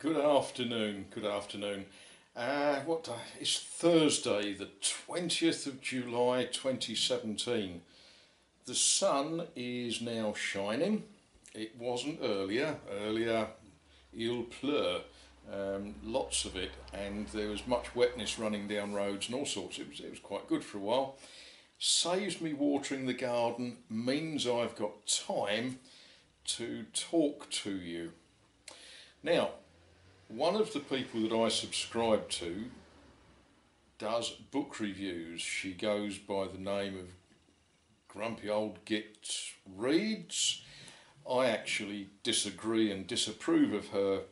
Good afternoon. Good afternoon. What day? It's Thursday, the 20th of July 2017. The sun is now shining. It wasn't earlier. Earlier, il pleut, lots of it, and there was much wetness running down roads and all sorts. It was quite good for a while. Saves me watering the garden, means I've got time to talk to you. Now, one of the people that I subscribe to does book reviews. She goes by the name of Grumpy Old Git Reads. I actually disagree and disapprove of her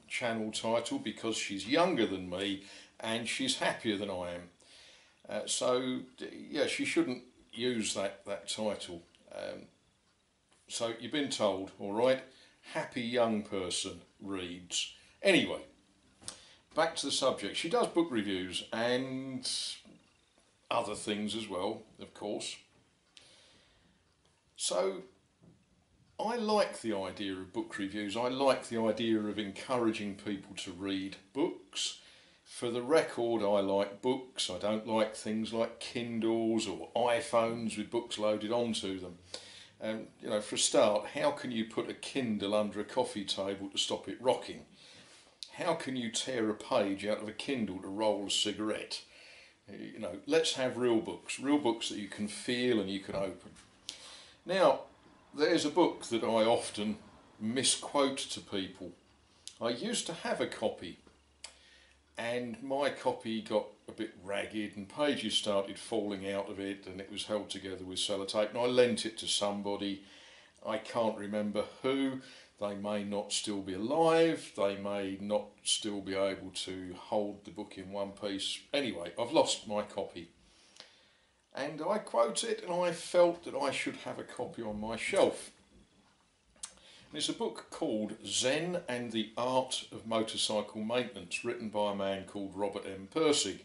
channel title because she's younger than me and she's happier than I am. So yeah, she shouldn't use that title. So you've been told, all right? Happy young person reads. Anyway, back to the subject. She does book reviews and other things as well, of course. So I like the idea of book reviews. I like the idea of encouraging people to read books. For the record, I like books. I don't like things like Kindles or iPhones with books loaded onto them. You know, for a start, how can you put a Kindle under a coffee table to stop it rocking? How can you tear a page out of a Kindle to roll a cigarette? You know, let's have real books that you can feel and you can open. Now, there's a book that I often misquote to people. I used to have a copy, and my copy got a bit ragged and pages started falling out of it, and it was held together with sellotape, and I lent it to somebody. I can't remember who. They may not still be alive, they may not still be able to hold the book in one piece. Anyway, I've lost my copy. And I quote it, and I felt that I should have a copy on my shelf. And it's a book called Zen and the Art of Motorcycle Maintenance, written by a man called Robert M. Pirsig.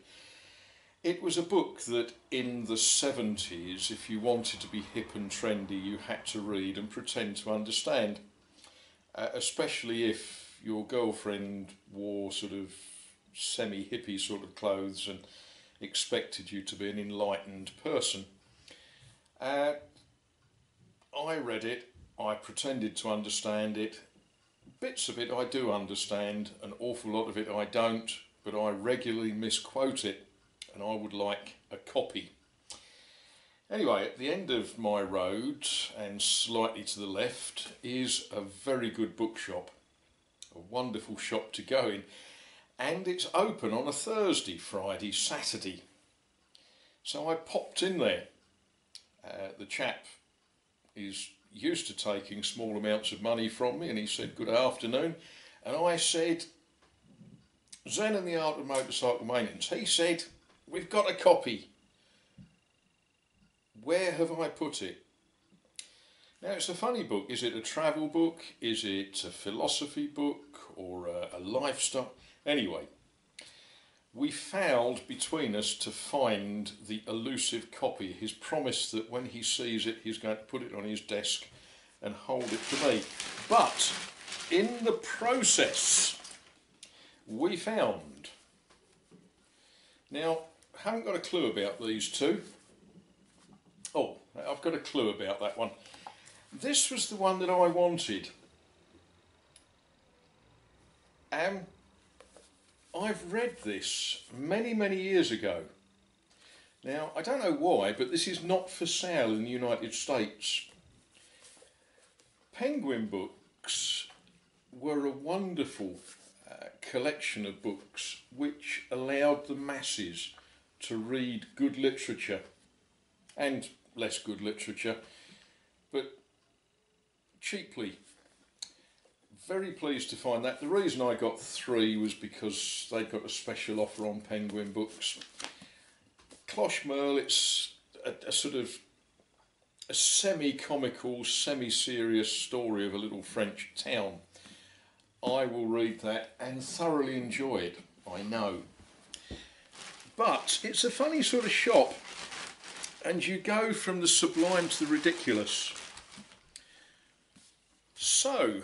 It was a book that in the 70s, if you wanted to be hip and trendy, you had to read and pretend to understand. Especially if your girlfriend wore sort of semi-hippie sort of clothes and expected you to be an enlightened person. I read it, I pretended to understand it. Bits of it I do understand, an awful lot of it I don't, but I regularly misquote it, and I would like a copy. Anyway, at the end of my road, and slightly to the left, is a very good bookshop. A wonderful shop to go in. And it's open on a Thursday, Friday, Saturday. So I popped in there. The chap is used to taking small amounts of money from me, and he said, "Good afternoon." And I said, "Zen and the Art of Motorcycle Maintenance." He said, "We've got a copy. Where have I put it?" Now, it's a funny book. Is it a travel book? Is it a philosophy book or a lifestyle? Anyway, we fouled between us to find the elusive copy. He's promised that when he sees it, he's going to put it on his desk and hold it to me. But in the process, we found. Now, I haven't got a clue about these two. Oh, I've got a clue about that one. This was the one that I wanted. I've read this many, many years ago. Now, I don't know why, but this is not for sale in the United States. Penguin Books were a wonderful collection of books which allowed the masses to read good literature and less good literature, but cheaply. Very pleased to find that. The reason I got 3 was because they got a special offer on Penguin Books. Cloche-Merle, it's a sort of a semi-comical, semi-serious story of a little French town. I will read that and thoroughly enjoy it, I know. But it's a funny sort of shop, and you go from the sublime to the ridiculous. So,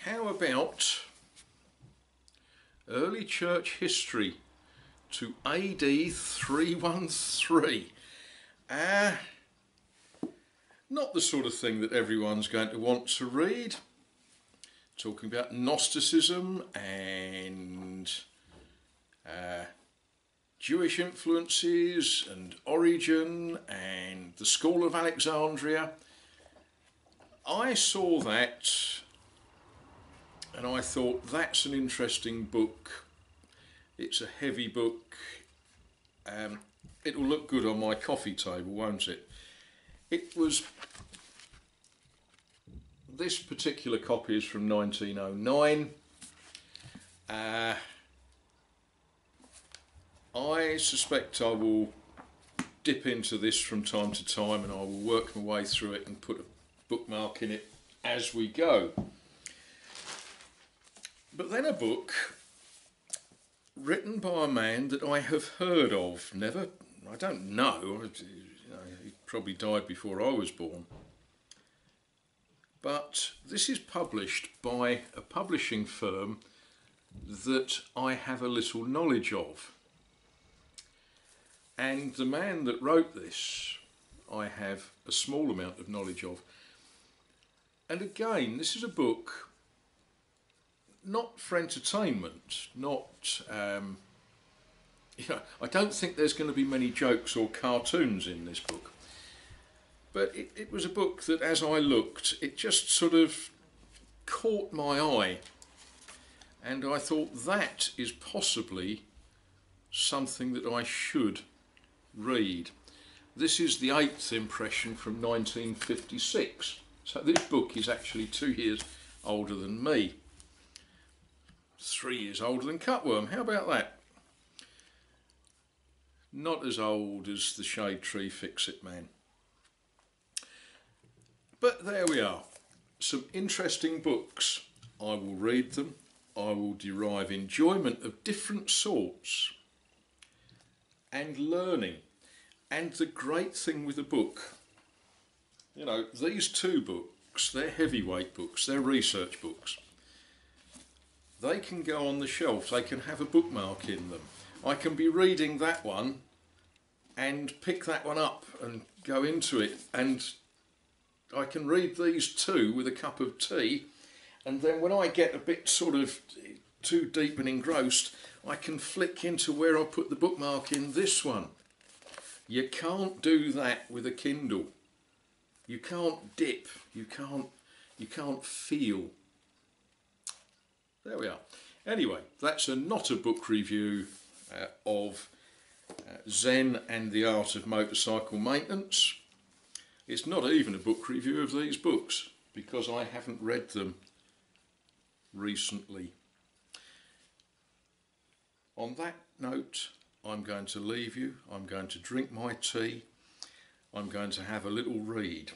How about early church history to AD 313? Not the sort of thing that everyone's going to want to read. Talking about Gnosticism and Jewish influences and Origen and the School of Alexandria. I saw that and I thought, that's an interesting book. It's a heavy book. It will look good on my coffee table, won't it? This particular copy is from 1909. I suspect I will dip into this from time to time, and I will work my way through it and put a bookmark in it as we go. But then a book written by a man that I have heard of, I don't know, he probably died before I was born. But this is published by a publishing firm that I have a little knowledge of. And the man that wrote this, I have a small amount of knowledge of. And again, this is a book not for entertainment, I don't think there's going to be many jokes or cartoons in this book. But it was a book that, as I looked, it just sort of caught my eye. And I thought, that is possibly something that I should read. This is the 8th impression from 1956. So this book is actually 2 years older than me. 3 years older than Cutworm. How about that? Not as old as the Shade Tree Fix-It Man. But there we are. Some interesting books. I will read them. I will derive enjoyment of different sorts and learning. And the great thing with a book, these 2 books, they're heavyweight books, they're research books. They can go on the shelf, they can have a bookmark in them. I can be reading that one and pick that one up and go into it, and I can read these 2 with a cup of tea, and then when I get a bit sort of too deep and engrossed, I can flick into where I put the bookmark in this one. You can't do that with a Kindle. You can't dip, you can't feel. There we are. Anyway, that's not a book review of Zen and the Art of Motorcycle Maintenance. It's not even a book review of these books, because I haven't read them recently. On that note, I'm going to leave you. I'm going to drink my tea. I'm going to have a little read.